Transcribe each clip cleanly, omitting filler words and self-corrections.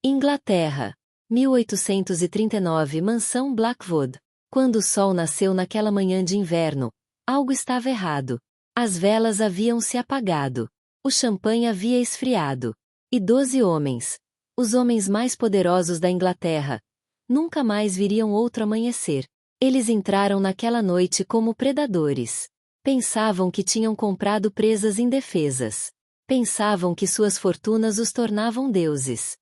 Inglaterra. 1839 Mansão Blackwood. Quando o sol nasceu naquela manhã de inverno, algo estava errado. As velas haviam se apagado. O champanhe havia esfriado. E 12 homens, os homens mais poderosos da Inglaterra, nunca mais viriam outro amanhecer. Eles entraram naquela noite como predadores. Pensavam que tinham comprado presas indefesas. Pensavam que suas fortunas os tornavam deuses.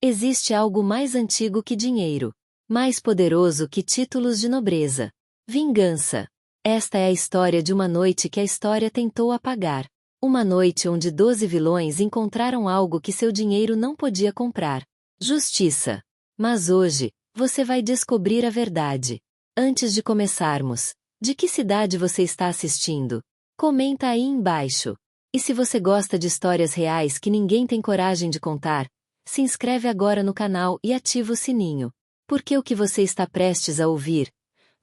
Existe algo mais antigo que dinheiro. Mais poderoso que títulos de nobreza. Vingança. Esta é a história de uma noite que a história tentou apagar. Uma noite onde 12 vilões encontraram algo que seu dinheiro não podia comprar. Justiça. Mas hoje, você vai descobrir a verdade. Antes de começarmos, de que cidade você está assistindo? Comenta aí embaixo. E se você gosta de histórias reais que ninguém tem coragem de contar, se inscreve agora no canal e ativa o sininho. Porque o que você está prestes a ouvir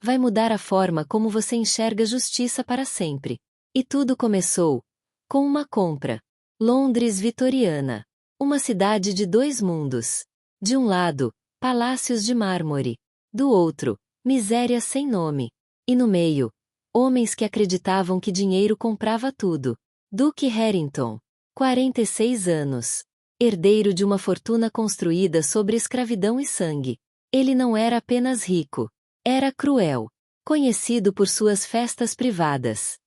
vai mudar a forma como você enxerga justiça para sempre. E tudo começou com uma compra. Londres vitoriana. Uma cidade de dois mundos. De um lado, palácios de mármore. Do outro, miséria sem nome. E no meio, homens que acreditavam que dinheiro comprava tudo. Duque Harrington. 46 anos. Herdeiro de uma fortuna construída sobre escravidão e sangue. Ele não era apenas rico. Era cruel. Conhecido por suas festas privadas.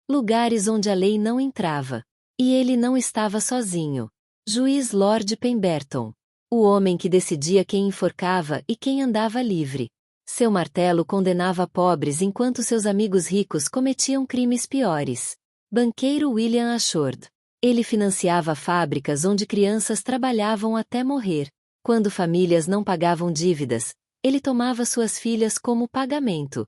Lugares onde a lei não entrava. E ele não estava sozinho. Juiz Lord Pemberton. O homem que decidia quem enforcava e quem andava livre. Seu martelo condenava pobres enquanto seus amigos ricos cometiam crimes piores. Banqueiro William Ashford. Ele financiava fábricas onde crianças trabalhavam até morrer. Quando famílias não pagavam dívidas, ele tomava suas filhas como pagamento.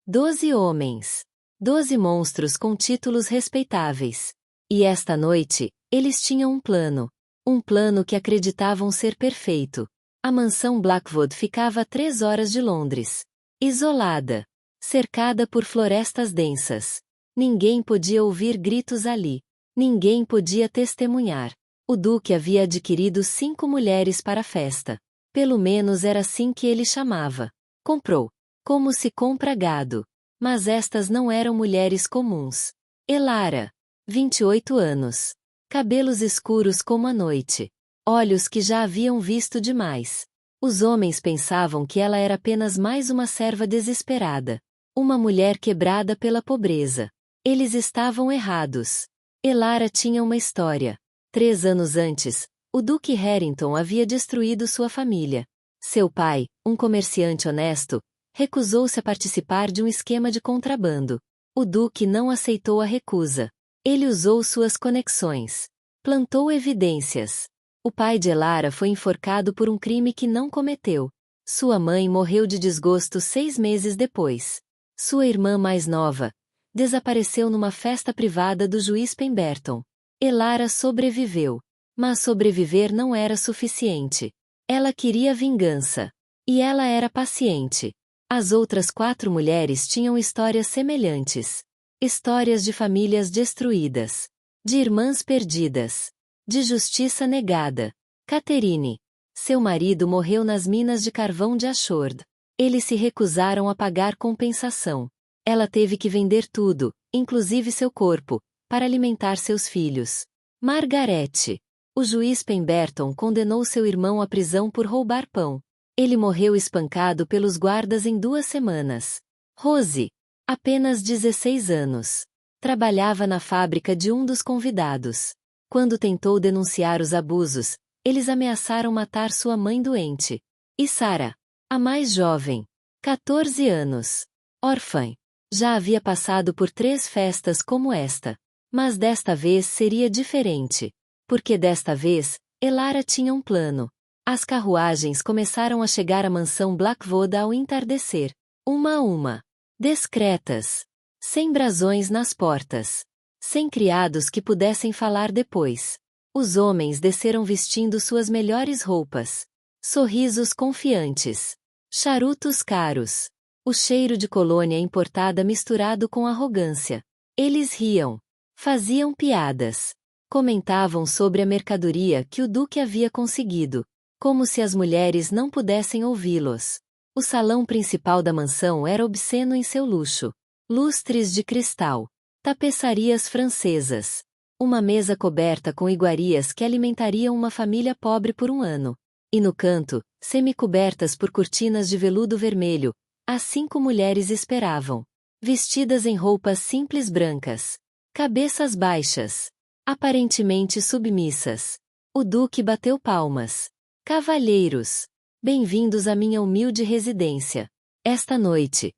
12 homens. 12 monstros com títulos respeitáveis. E esta noite, eles tinham um plano. Um plano que acreditavam ser perfeito. A mansão Blackwood ficava a 3 horas de Londres. Isolada. Cercada por florestas densas. Ninguém podia ouvir gritos ali. Ninguém podia testemunhar. O duque havia adquirido 5 mulheres para a festa. Pelo menos era assim que ele chamava. Comprou. Como se compra gado. Mas estas não eram mulheres comuns. Elara. 28 anos. Cabelos escuros como a noite. Olhos que já haviam visto demais. Os homens pensavam que ela era apenas mais uma serva desesperada. Uma mulher quebrada pela pobreza. Eles estavam errados. Elara tinha uma história. 3 anos antes, o Duque Harrington havia destruído sua família. Seu pai, um comerciante honesto, recusou-se a participar de um esquema de contrabando. O Duque não aceitou a recusa. Ele usou suas conexões. Plantou evidências. O pai de Elara foi enforcado por um crime que não cometeu. Sua mãe morreu de desgosto 6 meses depois. Sua irmã mais nova desapareceu numa festa privada do juiz Pemberton. Elara sobreviveu. Mas sobreviver não era suficiente. Ela queria vingança. E ela era paciente. As outras 4 mulheres tinham histórias semelhantes. Histórias de famílias destruídas. De irmãs perdidas. De justiça negada. Catherine. Seu marido morreu nas minas de carvão de Ashford. Eles se recusaram a pagar compensação. Ela teve que vender tudo, inclusive seu corpo, para alimentar seus filhos. Margaret. O juiz Pemberton condenou seu irmão à prisão por roubar pão. Ele morreu espancado pelos guardas em 2 semanas. Rose. Apenas 16 anos. Trabalhava na fábrica de um dos convidados. Quando tentou denunciar os abusos, eles ameaçaram matar sua mãe doente. E Sarah. A mais jovem. 14 anos. Órfã. Já havia passado por 3 festas como esta. Mas desta vez seria diferente. Porque desta vez, Elara tinha um plano. As carruagens começaram a chegar à mansão Blackwood ao entardecer. Uma a uma. Discretas. Sem brasões nas portas. Sem criados que pudessem falar depois. Os homens desceram vestindo suas melhores roupas. Sorrisos confiantes. Charutos caros. O cheiro de colônia importada misturado com arrogância. Eles riam. Faziam piadas. Comentavam sobre a mercadoria que o duque havia conseguido, como se as mulheres não pudessem ouvi-los. O salão principal da mansão era obsceno em seu luxo. Lustres de cristal, tapeçarias francesas, uma mesa coberta com iguarias que alimentariam uma família pobre por um ano. E no canto, semicobertas por cortinas de veludo vermelho, as 5 mulheres esperavam, vestidas em roupas simples brancas, cabeças baixas, aparentemente submissas. O duque bateu palmas. Cavalheiros, bem-vindos à minha humilde residência. Esta noite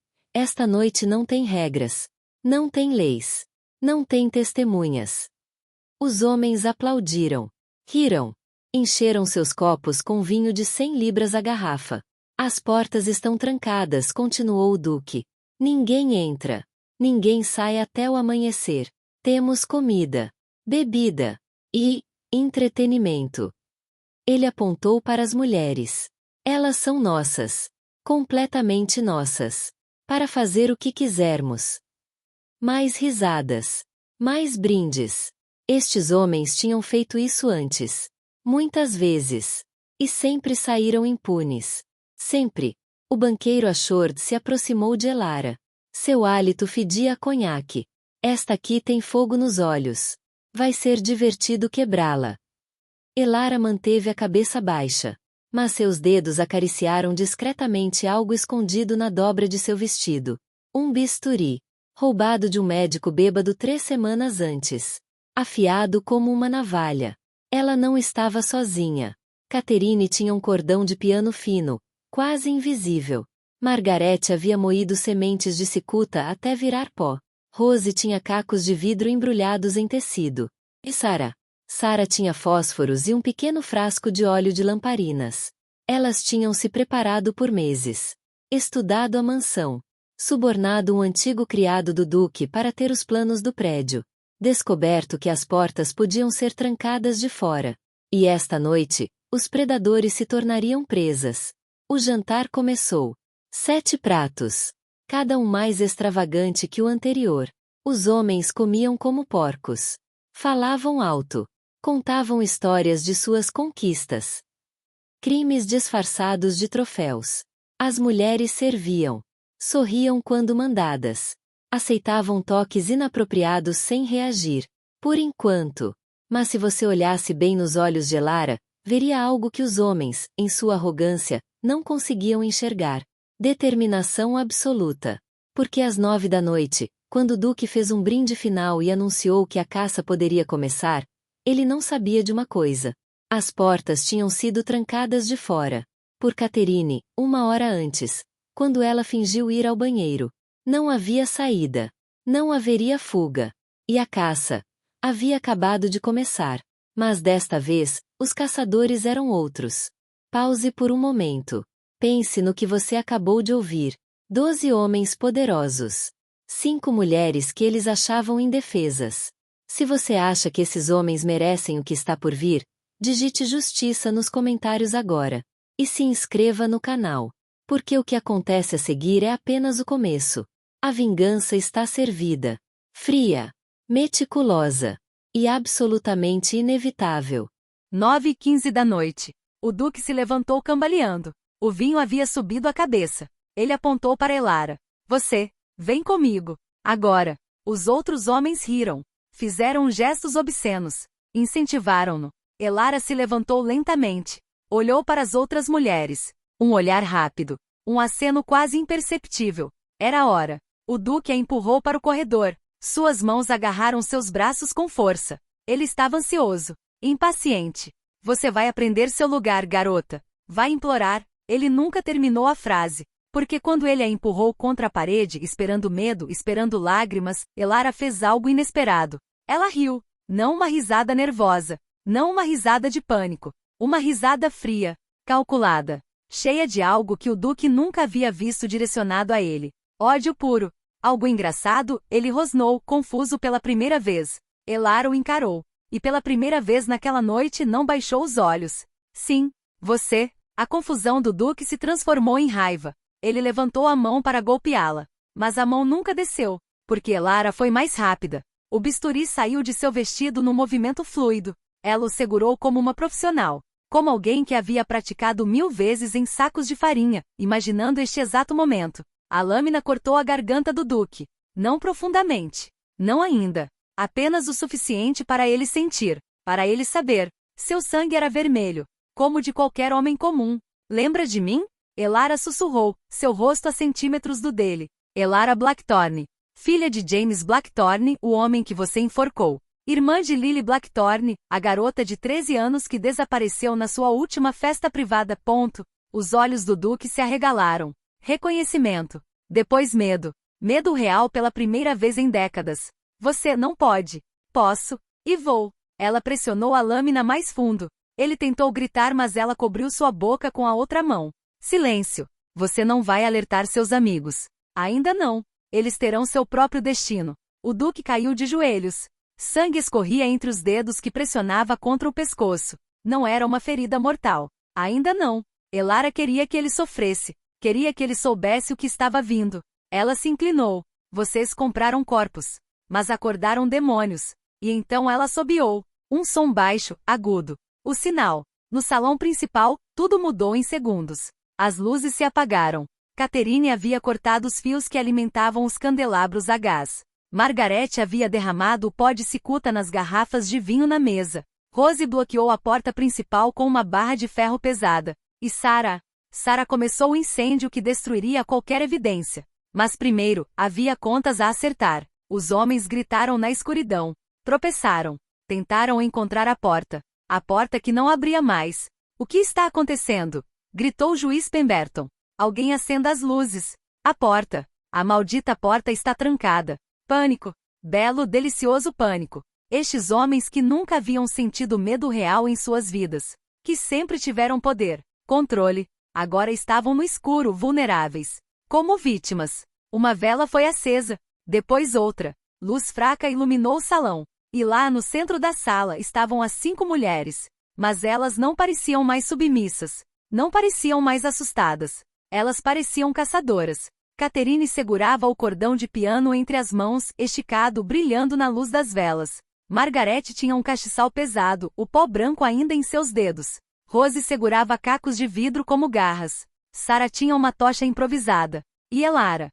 não tem regras, não tem leis, não tem testemunhas. Os homens aplaudiram, riram, encheram seus copos com vinho de 100 libras a garrafa. As portas estão trancadas, continuou o duque. Ninguém entra, ninguém sai até o amanhecer. Temos comida, bebida e entretenimento. Ele apontou para as mulheres. Elas são nossas, completamente nossas, para fazer o que quisermos. Mais risadas, mais brindes. Estes homens tinham feito isso antes, muitas vezes, e sempre saíram impunes. Sempre. O banqueiro Ashord se aproximou de Elara. Seu hálito fedia a conhaque. Esta aqui tem fogo nos olhos. Vai ser divertido quebrá-la. Elara manteve a cabeça baixa, mas seus dedos acariciaram discretamente algo escondido na dobra de seu vestido. Um bisturi, roubado de um médico bêbado 3 semanas antes. Afiado como uma navalha. Ela não estava sozinha. Catherine tinha um cordão de piano fino, quase invisível. Margarete havia moído sementes de cicuta até virar pó. Rose tinha cacos de vidro embrulhados em tecido. E Sara tinha fósforos e um pequeno frasco de óleo de lamparinas. Elas tinham se preparado por meses. Estudado a mansão. Subornado um antigo criado do duque para ter os planos do prédio. Descoberto que as portas podiam ser trancadas de fora. E esta noite, os predadores se tornariam presas. O jantar começou. 7 pratos. Cada um mais extravagante que o anterior. Os homens comiam como porcos. Falavam alto. Contavam histórias de suas conquistas. Crimes disfarçados de troféus. As mulheres serviam. Sorriam quando mandadas. Aceitavam toques inapropriados sem reagir. Por enquanto. Mas se você olhasse bem nos olhos de Elara, veria algo que os homens, em sua arrogância, não conseguiam enxergar. Determinação absoluta. Porque às 9 da noite, quando o duque fez um brinde final e anunciou que a caça poderia começar, ele não sabia de uma coisa. As portas tinham sido trancadas de fora. Por Catherine, 1 hora antes, quando ela fingiu ir ao banheiro. Não havia saída. Não haveria fuga. E a caça havia acabado de começar. Mas desta vez, os caçadores eram outros. Pause por um momento. Pense no que você acabou de ouvir. 12 homens poderosos. 5 mulheres que eles achavam indefesas. Se você acha que esses homens merecem o que está por vir, digite justiça nos comentários agora. E se inscreva no canal. Porque o que acontece a seguir é apenas o começo. A vingança está servida. Fria, meticulosa e absolutamente inevitável. 9h15 da noite. O duque se levantou cambaleando. O vinho havia subido a cabeça. Ele apontou para Elara. Você, vem comigo. Agora. Os outros homens riram. Fizeram gestos obscenos. Incentivaram-no. Elara se levantou lentamente. Olhou para as outras mulheres. Um olhar rápido. Um aceno quase imperceptível. Era a hora. O duque a empurrou para o corredor. Suas mãos agarraram seus braços com força. Ele estava ansioso. Impaciente. Você vai aprender seu lugar, garota. Vai implorar. Ele nunca terminou a frase. Porque quando ele a empurrou contra a parede, esperando medo, esperando lágrimas, Elara fez algo inesperado. Ela riu. Não uma risada nervosa. Não uma risada de pânico. Uma risada fria. Calculada. Cheia de algo que o duque nunca havia visto direcionado a ele. Ódio puro. Algo engraçado, ele rosnou, confuso pela primeira vez. Elara o encarou. E pela primeira vez naquela noite não baixou os olhos. Sim, você. A confusão do duque se transformou em raiva. Ele levantou a mão para golpeá-la. Mas a mão nunca desceu, porque Elara foi mais rápida. O bisturi saiu de seu vestido num movimento fluido. Ela o segurou como uma profissional. Como alguém que havia praticado 1000 vezes em sacos de farinha, imaginando este exato momento. A lâmina cortou a garganta do Duque. Não profundamente. Não ainda. Apenas o suficiente para ele sentir. Para ele saber. Seu sangue era vermelho. Como de qualquer homem comum. Lembra de mim? Elara sussurrou, seu rosto a centímetros do dele. Elara Blackthorne. Filha de James Blackthorne, o homem que você enforcou. Irmã de Lily Blackthorne, a garota de 13 anos que desapareceu na sua última festa privada. Os olhos do Duque se arregalaram. Reconhecimento. Depois medo. Medo real pela primeira vez em décadas. Você não pode. Posso. E vou. Ela pressionou a lâmina mais fundo. Ele tentou gritar, mas ela cobriu sua boca com a outra mão. Silêncio. Você não vai alertar seus amigos. Ainda não. Eles terão seu próprio destino. O Duque caiu de joelhos. Sangue escorria entre os dedos que pressionava contra o pescoço. Não era uma ferida mortal. Ainda não. Elara queria que ele sofresse. Queria que ele soubesse o que estava vindo. Ela se inclinou. Vocês compraram corpos. Mas acordaram demônios. E então ela assobiou. Um som baixo, agudo. O sinal. No salão principal, tudo mudou em segundos. As luzes se apagaram. Catherine havia cortado os fios que alimentavam os candelabros a gás. Margaret havia derramado o pó de cicuta nas garrafas de vinho na mesa. Rose bloqueou a porta principal com uma barra de ferro pesada. E Sarah começou o incêndio que destruiria qualquer evidência. Mas primeiro, havia contas a acertar. Os homens gritaram na escuridão. Tropeçaram. Tentaram encontrar a porta. A porta que não abria mais. O que está acontecendo? Gritou o juiz Pemberton. Alguém acenda as luzes. A porta. A maldita porta está trancada. Pânico. Belo, delicioso pânico. Estes homens que nunca haviam sentido medo real em suas vidas. Que sempre tiveram poder, controle. Agora estavam no escuro, vulneráveis. Como vítimas. Uma vela foi acesa. Depois outra. Luz fraca iluminou o salão. E lá no centro da sala estavam as 5 mulheres. Mas elas não pareciam mais submissas. Não pareciam mais assustadas. Elas pareciam caçadoras. Catherine segurava o cordão de piano entre as mãos, esticado, brilhando na luz das velas. Margaret tinha um castiçal pesado, o pó branco ainda em seus dedos. Rose segurava cacos de vidro como garras. Sarah tinha uma tocha improvisada. E Elara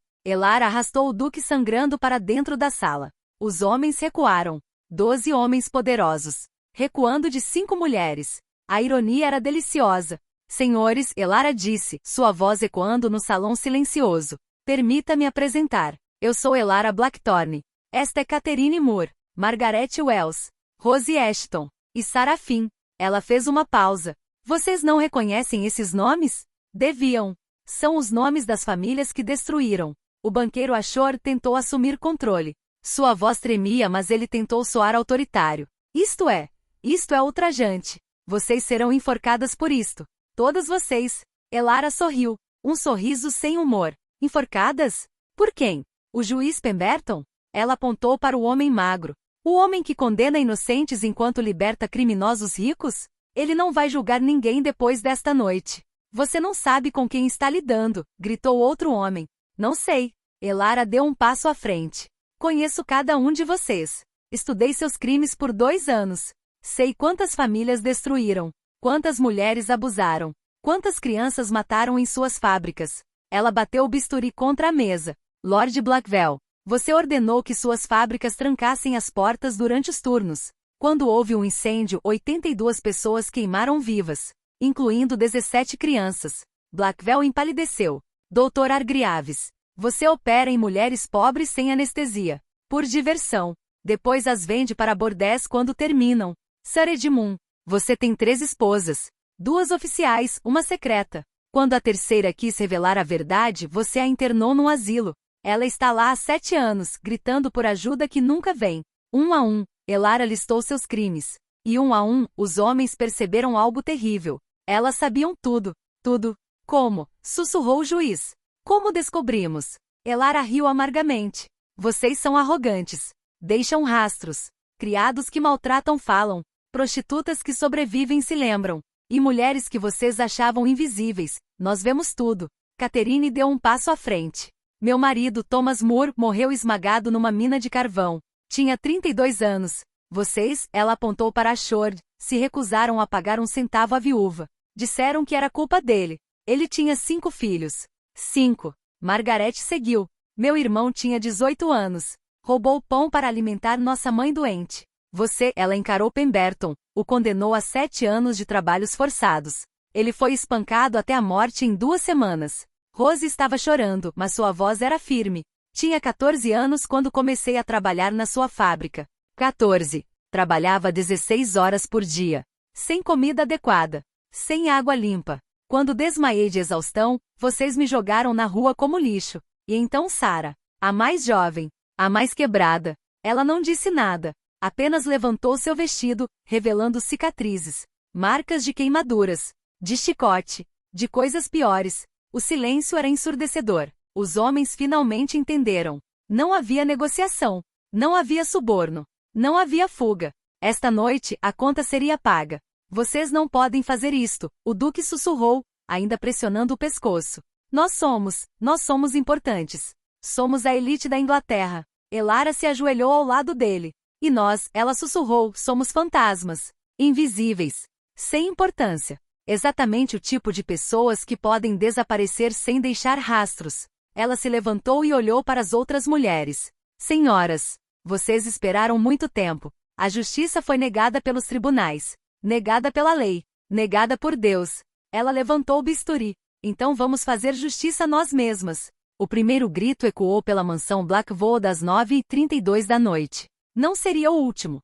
arrastou o Duque sangrando para dentro da sala. Os homens recuaram. 12 homens poderosos. Recuando de 5 mulheres. A ironia era deliciosa. Senhores, Elara disse, sua voz ecoando no salão silencioso. Permita-me apresentar. Eu sou Elara Blackthorne. Esta é Catherine Moore, Margaret Wells, Rose Ashton e Sarah Finn. Ela fez uma pausa. Vocês não reconhecem esses nomes? Deviam. São os nomes das famílias que destruíram. O banqueiro Ashore tentou assumir controle. Sua voz tremia, mas ele tentou soar autoritário. Isto é ultrajante. Vocês serão enforcadas por isto. Todas vocês. Elara sorriu. Um sorriso sem humor. Enforcadas? Por quem? O juiz Pemberton? Ela apontou para o homem magro. O homem que condena inocentes enquanto liberta criminosos ricos? Ele não vai julgar ninguém depois desta noite. Você não sabe com quem está lidando, gritou outro homem. Não sei. Elara deu um passo à frente. Conheço cada um de vocês. Estudei seus crimes por 2 anos. Sei quantas famílias destruíram. Quantas mulheres abusaram? Quantas crianças mataram em suas fábricas? Ela bateu o bisturi contra a mesa. Lord Blackwell, você ordenou que suas fábricas trancassem as portas durante os turnos. Quando houve um incêndio, 82 pessoas queimaram vivas, incluindo 17 crianças. Blackwell empalideceu. Dr. Hargreaves, você opera em mulheres pobres sem anestesia. Por diversão. Depois as vende para bordéis quando terminam. Sir Edmund, você tem 3 esposas. 2 oficiais, uma secreta. Quando a terceira quis revelar a verdade, você a internou num asilo. Ela está lá há 7 anos, gritando por ajuda que nunca vem. 1 a 1, Elara listou seus crimes. E 1 a 1, os homens perceberam algo terrível. Elas sabiam tudo. Tudo. Como? Sussurrou o juiz. Como descobrimos? Elara riu amargamente. Vocês são arrogantes. Deixam rastros. Criados que maltratam falam. Prostitutas que sobrevivem se lembram. E mulheres que vocês achavam invisíveis. Nós vemos tudo. Catherine deu um passo à frente. Meu marido, Thomas Moore, morreu esmagado numa mina de carvão. Tinha 32 anos. Vocês, ela apontou para Ashord, se recusaram a pagar um centavo à viúva. Disseram que era culpa dele. Ele tinha 5 filhos. 5. Margaret seguiu. Meu irmão tinha 18 anos. Roubou pão para alimentar nossa mãe doente. Você, ela encarou Pemberton, o condenou a 7 anos de trabalhos forçados. Ele foi espancado até a morte em 2 semanas. Rose estava chorando, mas sua voz era firme. Tinha 14 anos quando comecei a trabalhar na sua fábrica. 14. Trabalhava 16 horas por dia. Sem comida adequada. Sem água limpa. Quando desmaiei de exaustão, vocês me jogaram na rua como lixo. E então Sarah, a mais jovem, a mais quebrada, ela não disse nada. Apenas levantou seu vestido, revelando cicatrizes. Marcas de queimaduras. De chicote. De coisas piores. O silêncio era ensurdecedor. Os homens finalmente entenderam. Não havia negociação. Não havia suborno. Não havia fuga. Esta noite, a conta seria paga. Vocês não podem fazer isto, o Duque sussurrou, ainda pressionando o pescoço. Nós somos importantes. Somos a elite da Inglaterra. Elara se ajoelhou ao lado dele. E nós, ela sussurrou, somos fantasmas. Invisíveis. Sem importância. Exatamente o tipo de pessoas que podem desaparecer sem deixar rastros. Ela se levantou e olhou para as outras mulheres. Senhoras, vocês esperaram muito tempo. A justiça foi negada pelos tribunais. Negada pela lei. Negada por Deus. Ela levantou o bisturi. Então vamos fazer justiça nós mesmas. O primeiro grito ecoou pela mansão Blackwood às 9h32 da noite. Não seria o último.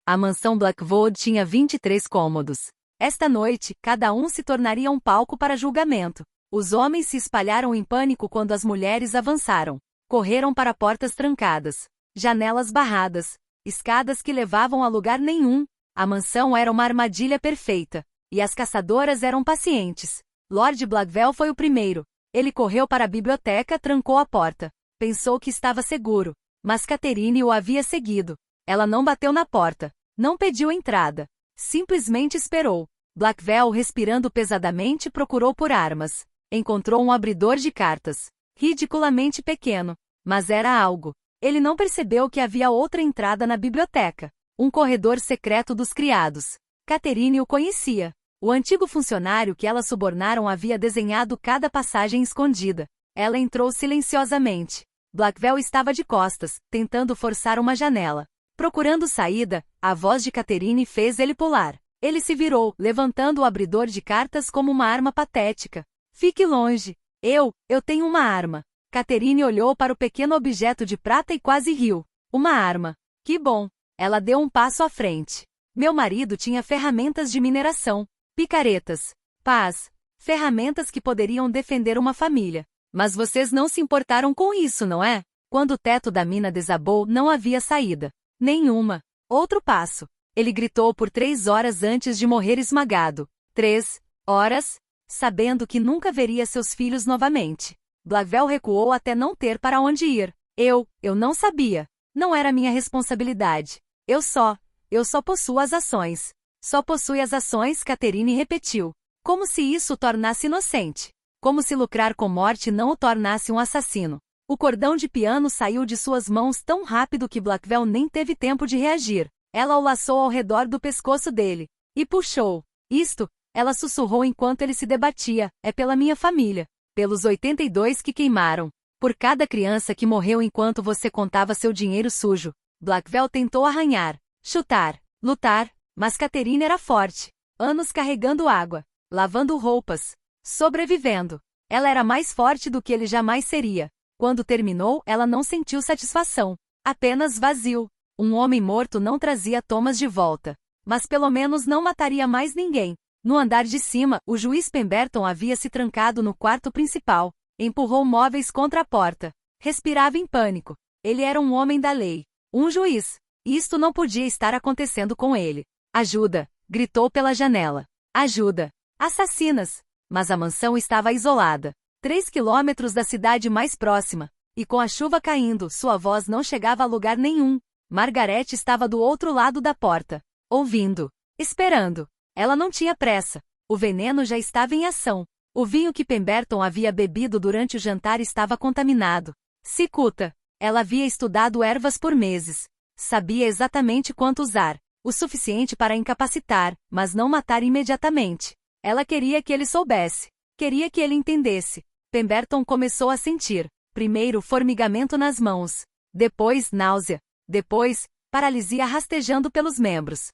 A mansão Blackwood tinha 23 cômodos. Esta noite, cada um se tornaria um palco para julgamento. Os homens se espalharam em pânico quando as mulheres avançaram. Correram para portas trancadas, janelas barradas, escadas que levavam a lugar nenhum. A mansão era uma armadilha perfeita. E as caçadoras eram pacientes. Lord Blackwell foi o primeiro. Ele correu para a biblioteca, trancou a porta. Pensou que estava seguro. Mas Catherine o havia seguido. Ela não bateu na porta. Não pediu entrada. Simplesmente esperou. Blackwell, respirando pesadamente, procurou por armas. Encontrou um abridor de cartas. Ridiculamente pequeno. Mas era algo. Ele não percebeu que havia outra entrada na biblioteca. Um corredor secreto dos criados. Catherine o conhecia. O antigo funcionário que elas subornaram havia desenhado cada passagem escondida. Ela entrou silenciosamente. Blackwell estava de costas, tentando forçar uma janela. Procurando saída, a voz de Catherine fez ele pular. Ele se virou, levantando o abridor de cartas como uma arma patética. Fique longe. Eu tenho uma arma. Catherine olhou para o pequeno objeto de prata e quase riu. Uma arma. Que bom. Ela deu um passo à frente. Meu marido tinha ferramentas de mineração. Picaretas. Pás. Ferramentas que poderiam defender uma família. Mas vocês não se importaram com isso, não é? Quando o teto da mina desabou, não havia saída. Nenhuma. Outro passo. Ele gritou por 3 horas antes de morrer esmagado. 3 horas? Sabendo que nunca veria seus filhos novamente. Blackwell recuou até não ter para onde ir. Eu não sabia. Não era minha responsabilidade. Eu só possuo as ações. Só possui as ações, Catherine repetiu. Como se isso o tornasse inocente. Como se lucrar com morte não o tornasse um assassino. O cordão de piano saiu de suas mãos tão rápido que Blackwell nem teve tempo de reagir. Ela o laçou ao redor do pescoço dele. E puxou. Isto, ela sussurrou enquanto ele se debatia, é pela minha família. Pelos 82 que queimaram. Por cada criança que morreu enquanto você contava seu dinheiro sujo. Blackwell tentou arranhar, chutar, lutar, mas Catherine era forte. Anos carregando água, lavando roupas, sobrevivendo. Ela era mais forte do que ele jamais seria. Quando terminou, ela não sentiu satisfação. Apenas vazio. Um homem morto não trazia Thomas de volta. Mas pelo menos não mataria mais ninguém. No andar de cima, o juiz Pemberton havia se trancado no quarto principal. Empurrou móveis contra a porta. Respirava em pânico. Ele era um homem da lei. Um juiz. Isto não podia estar acontecendo com ele. Ajuda! Gritou pela janela. Ajuda! Assassinas! Mas a mansão estava isolada. 3 quilômetros da cidade mais próxima. E com a chuva caindo, sua voz não chegava a lugar nenhum. Margaret estava do outro lado da porta. Ouvindo. Esperando. Ela não tinha pressa. O veneno já estava em ação. O vinho que Pemberton havia bebido durante o jantar estava contaminado. Cicuta. Ela havia estudado ervas por meses. Sabia exatamente quanto usar. O suficiente para incapacitar, mas não matar imediatamente. Ela queria que ele soubesse. Queria que ele entendesse. Pemberton começou a sentir. Primeiro formigamento nas mãos. Depois náusea. Depois, paralisia rastejando pelos membros.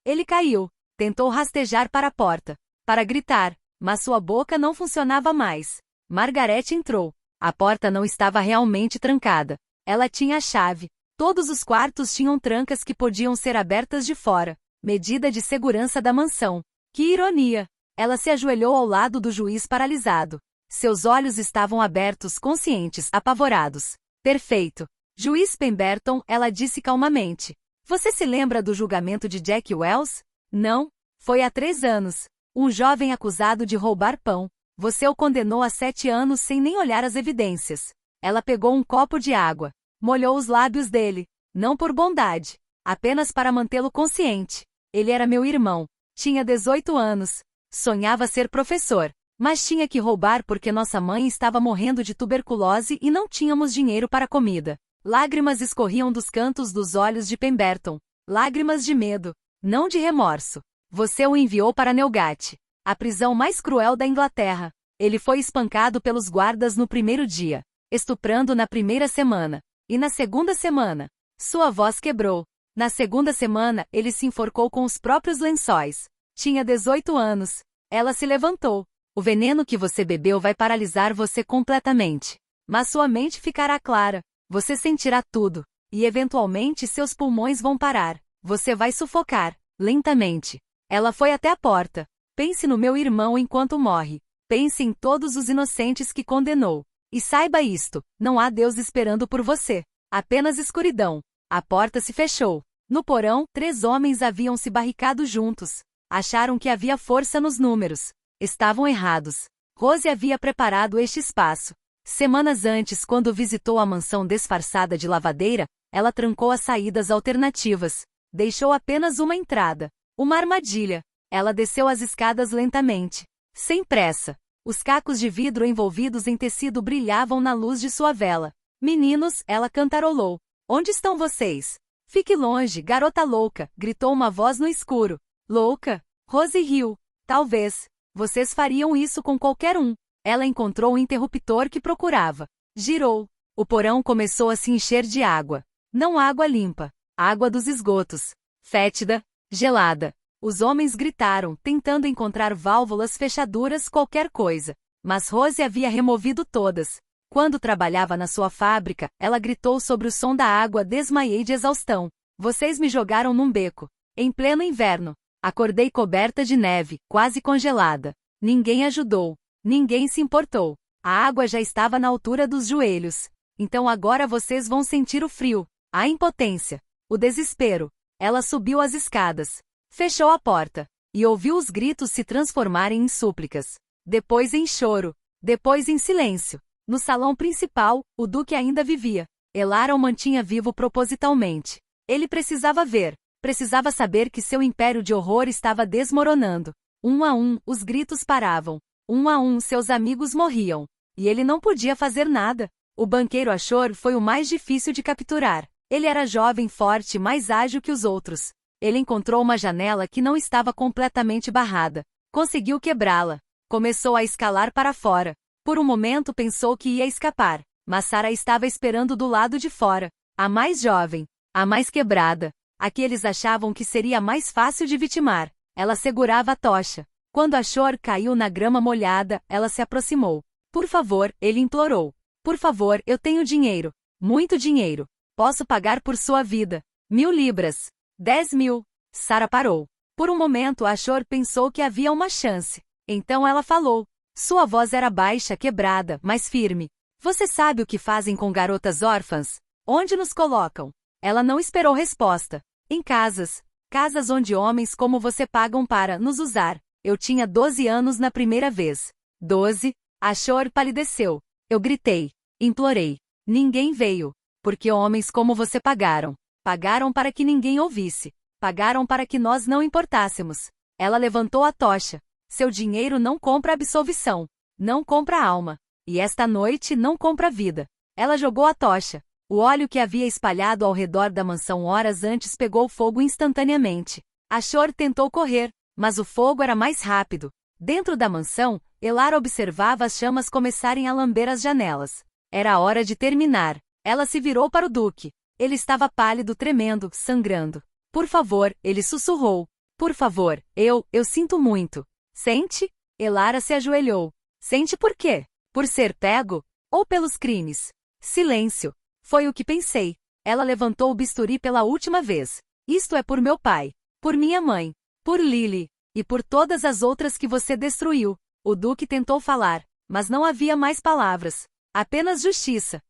Ele caiu. Tentou rastejar para a porta. Para gritar, mas sua boca não funcionava mais. Margaret entrou. A porta não estava realmente trancada. Ela tinha a chave. Todos os quartos tinham trancas que podiam ser abertas de fora. Medida de segurança da mansão. Que ironia! Ela se ajoelhou ao lado do juiz paralisado. Seus olhos estavam abertos, conscientes, apavorados. Perfeito. Juiz Pemberton, ela disse calmamente. Você se lembra do julgamento de Jack Wells? Não. Foi há 3 anos. Um jovem acusado de roubar pão. Você o condenou a 7 anos sem nem olhar as evidências. Ela pegou um copo de água. Molhou os lábios dele. Não por bondade. Apenas para mantê-lo consciente. Ele era meu irmão. Tinha 18 anos. Sonhava ser professor. Mas tinha que roubar porque nossa mãe estava morrendo de tuberculose e não tínhamos dinheiro para comida. Lágrimas escorriam dos cantos dos olhos de Pemberton. Lágrimas de medo. Não de remorso. Você o enviou para Newgate. A prisão mais cruel da Inglaterra. Ele foi espancado pelos guardas no primeiro dia. Estuprando na primeira semana. E na segunda semana, sua voz quebrou. Na segunda semana, ele se enforcou com os próprios lençóis. Tinha 18 anos. Ela se levantou. O veneno que você bebeu vai paralisar você completamente. Mas sua mente ficará clara. Você sentirá tudo. E eventualmente seus pulmões vão parar. Você vai sufocar, lentamente. Ela foi até a porta. Pense no meu irmão enquanto morre. Pense em todos os inocentes que condenou. E saiba isto, não há Deus esperando por você. Apenas escuridão. A porta se fechou. No porão, 3 homens haviam se barricado juntos. Acharam que havia força nos números. Estavam errados. Rose havia preparado este espaço. Semanas antes, quando visitou a mansão disfarçada de lavadeira, ela trancou as saídas alternativas. Deixou apenas uma entrada. Uma armadilha. Ela desceu as escadas lentamente. Sem pressa. Os cacos de vidro envolvidos em tecido brilhavam na luz de sua vela. Meninos, ela cantarolou. Onde estão vocês? Fique longe, garota louca, gritou uma voz no escuro. Louca? Rose riu. Talvez. Vocês fariam isso com qualquer um. Ela encontrou o interruptor que procurava. Girou. O porão começou a se encher de água. Não água limpa. Água dos esgotos. Fétida. Gelada. Os homens gritaram, tentando encontrar válvulas, fechaduras, qualquer coisa. Mas Rose havia removido todas. Quando trabalhava na sua fábrica, ela gritou sobre o som da água. Desmaiei de exaustão. Vocês me jogaram num beco. Em pleno inverno. Acordei coberta de neve, quase congelada. Ninguém ajudou. Ninguém se importou. A água já estava na altura dos joelhos. Então agora vocês vão sentir o frio, a impotência, o desespero. Ela subiu as escadas. Fechou a porta. E ouviu os gritos se transformarem em súplicas. Depois em choro. Depois em silêncio. No salão principal, o Duque ainda vivia. Elara o mantinha vivo propositalmente. Ele precisava ver. Precisava saber que seu império de horror estava desmoronando. Um a um, os gritos paravam. Um a um, seus amigos morriam. E ele não podia fazer nada. O banqueiro Ashore foi o mais difícil de capturar. Ele era jovem, forte, mais ágil que os outros. Ele encontrou uma janela que não estava completamente barrada. Conseguiu quebrá-la. Começou a escalar para fora. Por um momento pensou que ia escapar. Mas Sarah estava esperando do lado de fora. A mais jovem. A mais quebrada. A que eles achavam que seria mais fácil de vitimar. Ela segurava a tocha. Quando Ashore caiu na grama molhada, ela se aproximou. Por favor, ele implorou. Por favor, eu tenho dinheiro. Muito dinheiro. Posso pagar por sua vida. 1000 libras. 10.000. Sarah parou. Por um momento Ashore pensou que havia uma chance. Então ela falou. Sua voz era baixa, quebrada, mas firme. Você sabe o que fazem com garotas órfãs? Onde nos colocam? Ela não esperou resposta. Em casas. Casas onde homens como você pagam para nos usar. Eu tinha 12 anos na primeira vez. 12. Ashore palideceu. Eu gritei. Implorei. Ninguém veio. Porque homens como você pagaram. Pagaram para que ninguém ouvisse. Pagaram para que nós não importássemos. Ela levantou a tocha. Seu dinheiro não compra absolvição. Não compra alma. E esta noite não compra vida. Ela jogou a tocha. O óleo que havia espalhado ao redor da mansão horas antes pegou fogo instantaneamente. A Shore tentou correr, mas o fogo era mais rápido. Dentro da mansão, Elara observava as chamas começarem a lamber as janelas. Era hora de terminar. Ela se virou para o Duque. Ele estava pálido, tremendo, sangrando. Por favor, ele sussurrou. Por favor, eu sinto muito. Sente? Elara se ajoelhou. Sente por quê? Por ser pego? Ou pelos crimes? Silêncio. Foi o que pensei. Ela levantou o bisturi pela última vez. Isto é por meu pai. Por minha mãe. Por Lily. E por todas as outras que você destruiu. O Duque tentou falar, mas não havia mais palavras. Apenas justiça.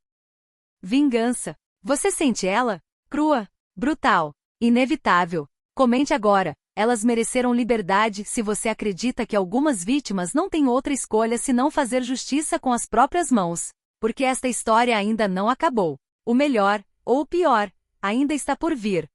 Vingança. Você sente ela? Crua. Brutal. Inevitável. Comente agora. Elas mereceram liberdade se você acredita que algumas vítimas não têm outra escolha senão fazer justiça com as próprias mãos. Porque esta história ainda não acabou. O melhor, ou o pior, ainda está por vir.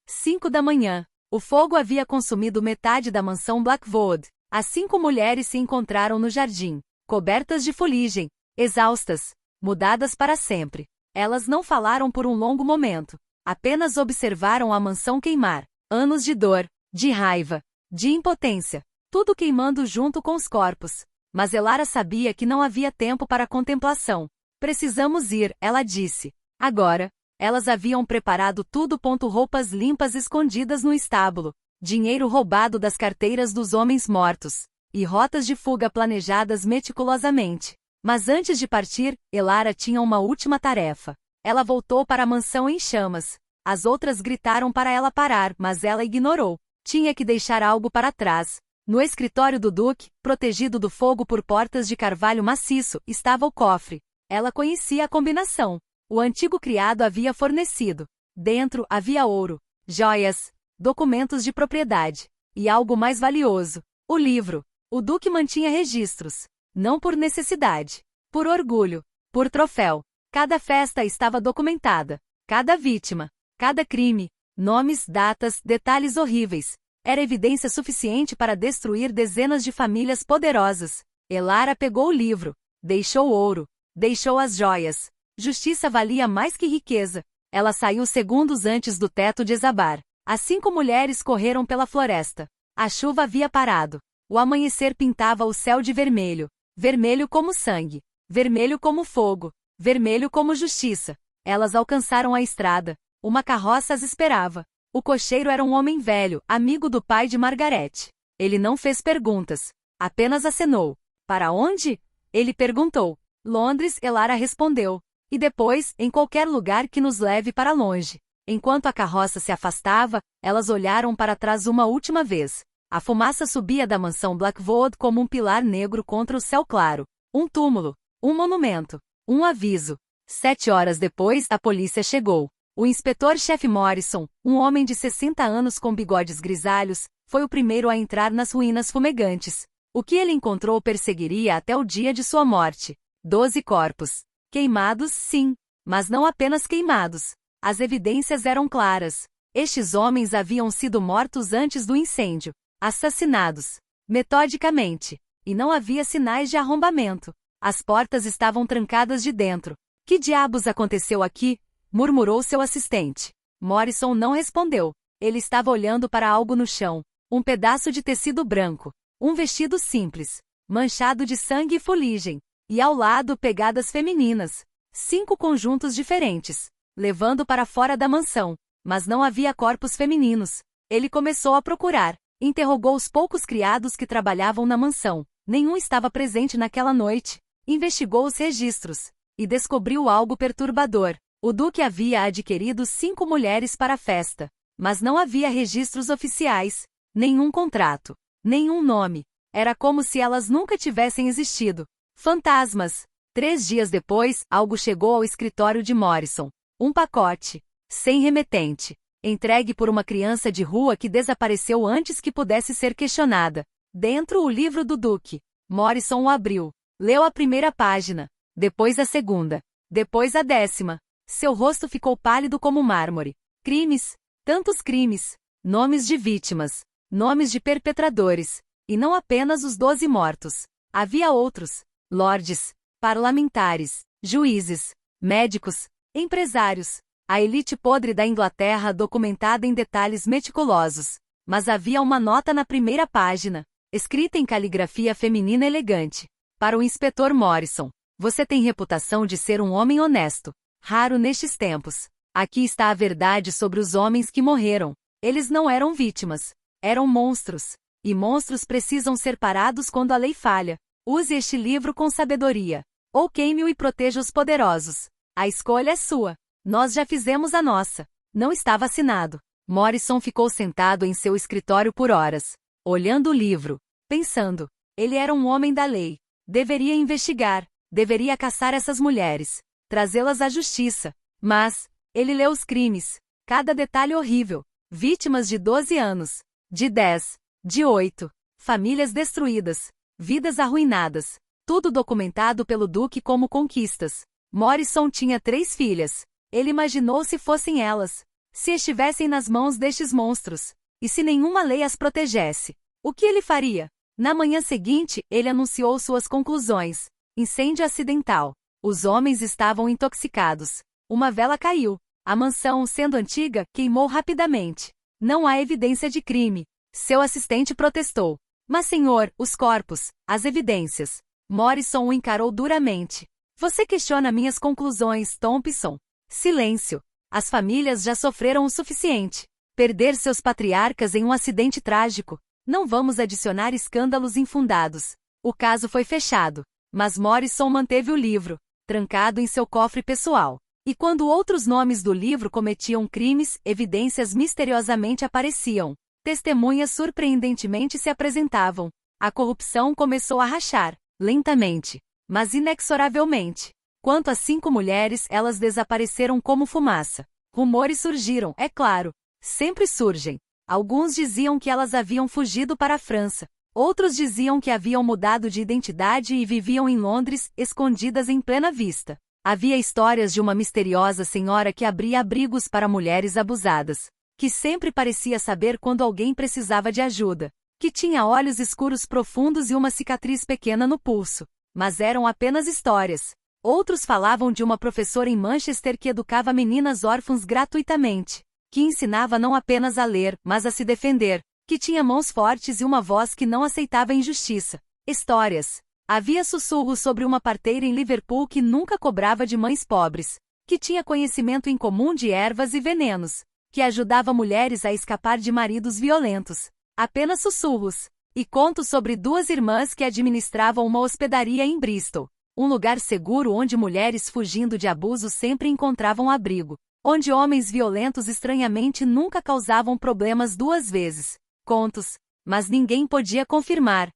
5 da manhã. O fogo havia consumido metade da mansão Blackwood. As 5 mulheres se encontraram no jardim, cobertas de fuligem, exaustas, mudadas para sempre. Elas não falaram por um longo momento. Apenas observaram a mansão queimar. Anos de dor, de raiva, de impotência. Tudo queimando junto com os corpos. Mas Elara sabia que não havia tempo para contemplação. Precisamos ir, ela disse. Agora. Elas haviam preparado tudo. Roupas limpas escondidas no estábulo. Dinheiro roubado das carteiras dos homens mortos. E rotas de fuga planejadas meticulosamente. Mas antes de partir, Elara tinha uma última tarefa. Ela voltou para a mansão em chamas. As outras gritaram para ela parar, mas ela ignorou. Tinha que deixar algo para trás. No escritório do Duque, protegido do fogo por portas de carvalho maciço, estava o cofre. Ela conhecia a combinação. O antigo criado havia fornecido. Dentro havia ouro, joias, documentos de propriedade. E algo mais valioso. O livro. O Duque mantinha registros. Não por necessidade. Por orgulho. Por troféu. Cada festa estava documentada. Cada vítima. Cada crime. Nomes, datas, detalhes horríveis. Era evidência suficiente para destruir dezenas de famílias poderosas. Elara pegou o livro. Deixou o ouro. Deixou as joias. Justiça valia mais que riqueza. Ela saiu segundos antes do teto desabar. As 5 mulheres correram pela floresta. A chuva havia parado. O amanhecer pintava o céu de vermelho. Vermelho como sangue. Vermelho como fogo. Vermelho como justiça. Elas alcançaram a estrada. Uma carroça as esperava. O cocheiro era um homem velho, amigo do pai de Margaret. Ele não fez perguntas. Apenas acenou. Para onde? Ele perguntou. Londres, Elara respondeu. E depois, em qualquer lugar que nos leve para longe. Enquanto a carroça se afastava, elas olharam para trás uma última vez. A fumaça subia da mansão Blackwood como um pilar negro contra o céu claro. Um túmulo. Um monumento. Um aviso. 7 horas depois, a polícia chegou. O inspetor-chefe Morrison, um homem de 60 anos com bigodes grisalhos, foi o primeiro a entrar nas ruínas fumegantes. O que ele encontrou perseguiria até o dia de sua morte. 12 corpos. Queimados, sim. Mas não apenas queimados. As evidências eram claras. Estes homens haviam sido mortos antes do incêndio. Assassinados. Metodicamente. E não havia sinais de arrombamento. As portas estavam trancadas de dentro. Que diabos aconteceu aqui? Murmurou seu assistente. Morrison não respondeu. Ele estava olhando para algo no chão. Um pedaço de tecido branco. Um vestido simples. Manchado de sangue e fuligem. E ao lado pegadas femininas. 5 conjuntos diferentes. Levando para fora da mansão. Mas não havia corpos femininos. Ele começou a procurar. Interrogou os poucos criados que trabalhavam na mansão. Nenhum estava presente naquela noite. Investigou os registros. E descobriu algo perturbador. O Duque havia adquirido 5 mulheres para a festa. Mas não havia registros oficiais. Nenhum contrato. Nenhum nome. Era como se elas nunca tivessem existido. Fantasmas. 3 dias depois, algo chegou ao escritório de Morrison. Um pacote. Sem remetente. Entregue por uma criança de rua que desapareceu antes que pudesse ser questionada. Dentro o livro do Duque. Morrison o abriu. Leu a primeira página. Depois a segunda. Depois a 10ª. Seu rosto ficou pálido como mármore. Crimes. Tantos crimes. Nomes de vítimas. Nomes de perpetradores. E não apenas os 12 mortos. Havia outros. Lordes. Parlamentares. Juízes. Médicos. Empresários. A elite podre da Inglaterra documentada em detalhes meticulosos. Mas havia uma nota na primeira página, escrita em caligrafia feminina elegante. Para o inspetor Morrison. Você tem reputação de ser um homem honesto. Raro nestes tempos. Aqui está a verdade sobre os homens que morreram. Eles não eram vítimas. Eram monstros. E monstros precisam ser parados quando a lei falha. Use este livro com sabedoria. Ou queime-o e proteja os poderosos. A escolha é sua. Nós já fizemos a nossa. Não estava assinado. Morrison ficou sentado em seu escritório por horas, olhando o livro, pensando. Ele era um homem da lei. Deveria investigar. Deveria caçar essas mulheres. Trazê-las à justiça. Mas, ele leu os crimes. Cada detalhe horrível. Vítimas de 12 anos. De 10. De 8. Famílias destruídas. Vidas arruinadas. Tudo documentado pelo Duque como conquistas. Morrison tinha 3 filhas. Ele imaginou se fossem elas. Se estivessem nas mãos destes monstros. E se nenhuma lei as protegesse. O que ele faria? Na manhã seguinte, ele anunciou suas conclusões. Incêndio acidental. Os homens estavam intoxicados. Uma vela caiu. A mansão, sendo antiga, queimou rapidamente. Não há evidência de crime. Seu assistente protestou. Mas senhor, os corpos, as evidências. Morrison o encarou duramente. Você questiona minhas conclusões, Thompson. Silêncio. As famílias já sofreram o suficiente. Perder seus patriarcas em um acidente trágico. Não vamos adicionar escândalos infundados. O caso foi fechado. Mas Morrison manteve o livro, trancado em seu cofre pessoal. E quando outros nomes do livro cometiam crimes, evidências misteriosamente apareciam. Testemunhas surpreendentemente se apresentavam. A corrupção começou a rachar, lentamente, mas inexoravelmente. Quanto às 5 mulheres, elas desapareceram como fumaça. Rumores surgiram, é claro. Sempre surgem. Alguns diziam que elas haviam fugido para a França. Outros diziam que haviam mudado de identidade e viviam em Londres, escondidas em plena vista. Havia histórias de uma misteriosa senhora que abria abrigos para mulheres abusadas. Que sempre parecia saber quando alguém precisava de ajuda. Que tinha olhos escuros profundos e uma cicatriz pequena no pulso. Mas eram apenas histórias. Outros falavam de uma professora em Manchester que educava meninas órfãs gratuitamente. Que ensinava não apenas a ler, mas a se defender. Que tinha mãos fortes e uma voz que não aceitava injustiça. Histórias. Havia sussurros sobre uma parteira em Liverpool que nunca cobrava de mães pobres. Que tinha conhecimento incomum de ervas e venenos. Que ajudava mulheres a escapar de maridos violentos. Apenas sussurros. E contos sobre 2 irmãs que administravam uma hospedaria em Bristol. Um lugar seguro onde mulheres fugindo de abuso sempre encontravam abrigo. Onde homens violentos estranhamente nunca causavam problemas 2 vezes. Contos. Mas ninguém podia confirmar.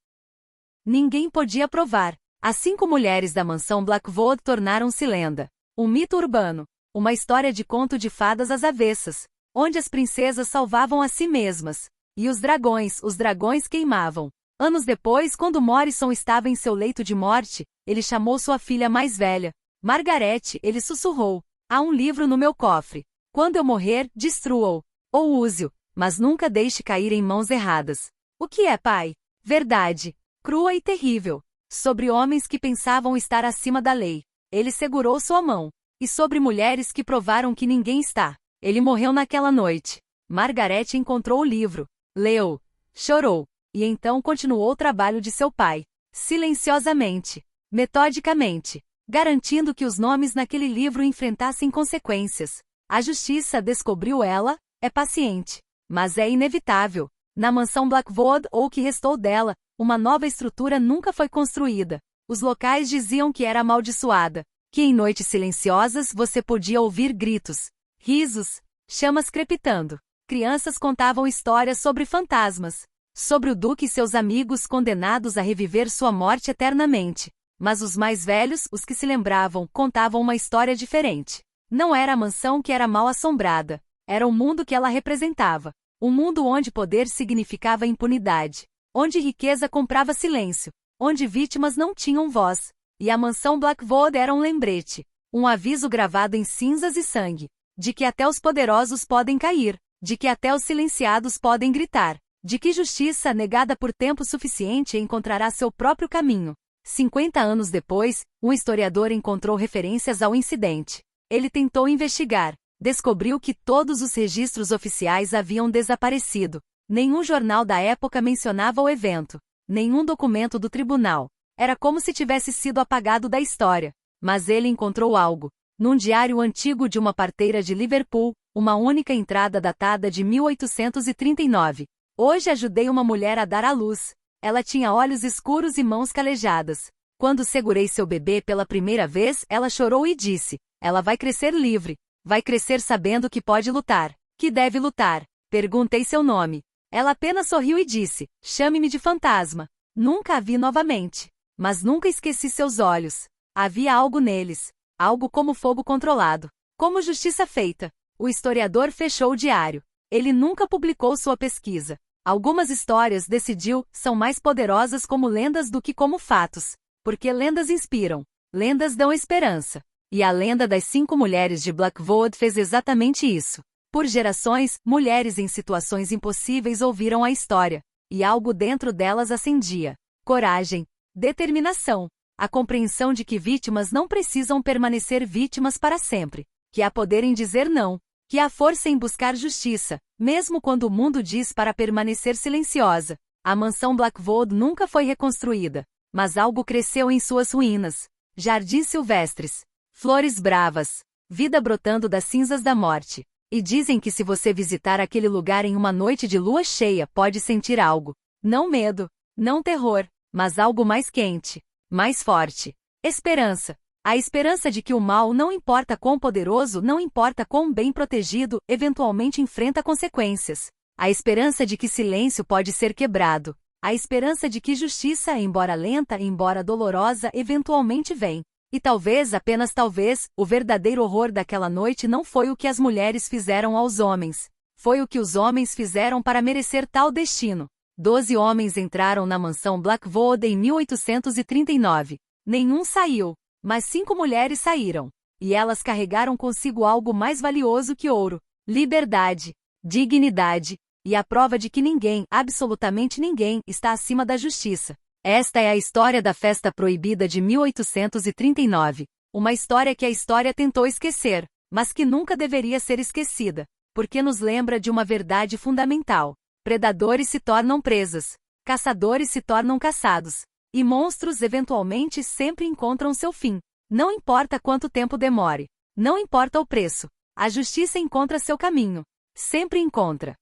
Ninguém podia provar. As 5 mulheres da mansão Blackwood tornaram-se lenda. Um mito urbano. Uma história de conto de fadas às avessas. Onde as princesas salvavam a si mesmas. E os dragões queimavam. Anos depois, quando Morrison estava em seu leito de morte, ele chamou sua filha mais velha. Margaret, ele sussurrou. Há um livro no meu cofre. Quando eu morrer, destrua-o. Ou use-o, mas nunca deixe cair em mãos erradas. O que é, pai? Verdade. Crua e terrível. Sobre homens que pensavam estar acima da lei. Ele segurou sua mão. E sobre mulheres que provaram que ninguém está. Ele morreu naquela noite. Margaret encontrou o livro. Leu. Chorou. E então continuou o trabalho de seu pai. Silenciosamente. Metodicamente. Garantindo que os nomes naquele livro enfrentassem consequências. A justiça, descobriu ela, é paciente. Mas é inevitável. Na mansão Blackwood, ou o que restou dela, uma nova estrutura nunca foi construída. Os locais diziam que era amaldiçoada. Que em noites silenciosas você podia ouvir gritos, risos, chamas crepitando. Crianças contavam histórias sobre fantasmas. Sobre o Duque e seus amigos condenados a reviver sua morte eternamente. Mas os mais velhos, os que se lembravam, contavam uma história diferente. Não era a mansão que era mal assombrada. Era o mundo que ela representava. Um mundo onde poder significava impunidade. Onde riqueza comprava silêncio. Onde vítimas não tinham voz. E a mansão Blackwood era um lembrete. Um aviso gravado em cinzas e sangue. De que até os poderosos podem cair. De que até os silenciados podem gritar. De que justiça, negada por tempo suficiente, encontrará seu próprio caminho. 50 anos depois, um historiador encontrou referências ao incidente. Ele tentou investigar. Descobriu que todos os registros oficiais haviam desaparecido. Nenhum jornal da época mencionava o evento. Nenhum documento do tribunal. Era como se tivesse sido apagado da história. Mas ele encontrou algo. Num diário antigo de uma parteira de Liverpool, uma única entrada datada de 1839. Hoje ajudei uma mulher a dar à luz. Ela tinha olhos escuros e mãos calejadas. Quando segurei seu bebê pela primeira vez, ela chorou e disse: ela vai crescer livre. Vai crescer sabendo que pode lutar. Que deve lutar. Perguntei seu nome. Ela apenas sorriu e disse: chame-me de fantasma. Nunca a vi novamente. Mas nunca esqueci seus olhos. Havia algo neles. Algo como fogo controlado. Como justiça feita. O historiador fechou o diário. Ele nunca publicou sua pesquisa. Algumas histórias, decidiu, são mais poderosas como lendas do que como fatos. Porque lendas inspiram. Lendas dão esperança. E a lenda das 5 mulheres de Blackwood fez exatamente isso. Por gerações, mulheres em situações impossíveis ouviram a história. E algo dentro delas acendia. Coragem. Determinação. A compreensão de que vítimas não precisam permanecer vítimas para sempre. Que há poder em dizer não. Que há força em buscar justiça, mesmo quando o mundo diz para permanecer silenciosa. A mansão Blackwood nunca foi reconstruída, mas algo cresceu em suas ruínas. Jardins silvestres, flores bravas, vida brotando das cinzas da morte. E dizem que se você visitar aquele lugar em uma noite de lua cheia, pode sentir algo. Não medo, não terror, mas algo mais quente, mais forte. Esperança. A esperança de que o mal, não importa quão poderoso, não importa quão bem protegido, eventualmente enfrenta consequências. A esperança de que silêncio pode ser quebrado. A esperança de que justiça, embora lenta, embora dolorosa, eventualmente vem. E talvez, apenas talvez, o verdadeiro horror daquela noite não foi o que as mulheres fizeram aos homens. Foi o que os homens fizeram para merecer tal destino. 12 homens entraram na mansão Blackwood em 1839. Nenhum saiu. Mas 5 mulheres saíram. E elas carregaram consigo algo mais valioso que ouro. Liberdade. Dignidade. E a prova de que ninguém, absolutamente ninguém, está acima da justiça. Esta é a história da festa proibida de 1839. Uma história que a história tentou esquecer, mas que nunca deveria ser esquecida. Porque nos lembra de uma verdade fundamental. Predadores se tornam presas. Caçadores se tornam caçados. E monstros eventualmente sempre encontram seu fim. Não importa quanto tempo demore. Não importa o preço. A justiça encontra seu caminho. Sempre encontra.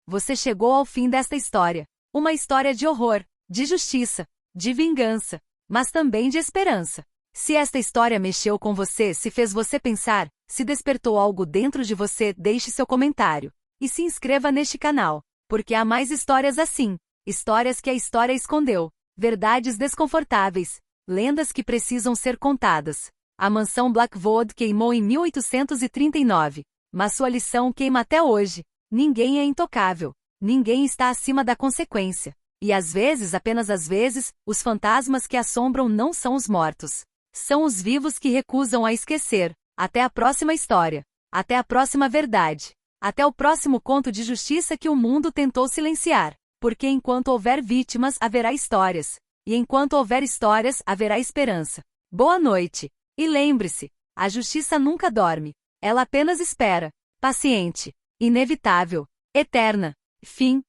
Você chegou ao fim desta história. Uma história de horror, de justiça, de vingança, mas também de esperança. Se esta história mexeu com você, se fez você pensar, se despertou algo dentro de você, deixe seu comentário. E se inscreva neste canal, porque há mais histórias assim. Histórias que a história escondeu. Verdades desconfortáveis, lendas que precisam ser contadas. A mansão Blackwood queimou em 1839, mas sua lição queima até hoje. Ninguém é intocável, ninguém está acima da consequência. E às vezes, apenas às vezes, os fantasmas que assombram não são os mortos. São os vivos que recusam a esquecer. Até a próxima história. Até a próxima verdade. Até o próximo conto de justiça que o mundo tentou silenciar. Porque enquanto houver vítimas, haverá histórias. E enquanto houver histórias, haverá esperança. Boa noite. E lembre-se, a justiça nunca dorme. Ela apenas espera. Paciente. Inevitável. Eterna. Fim.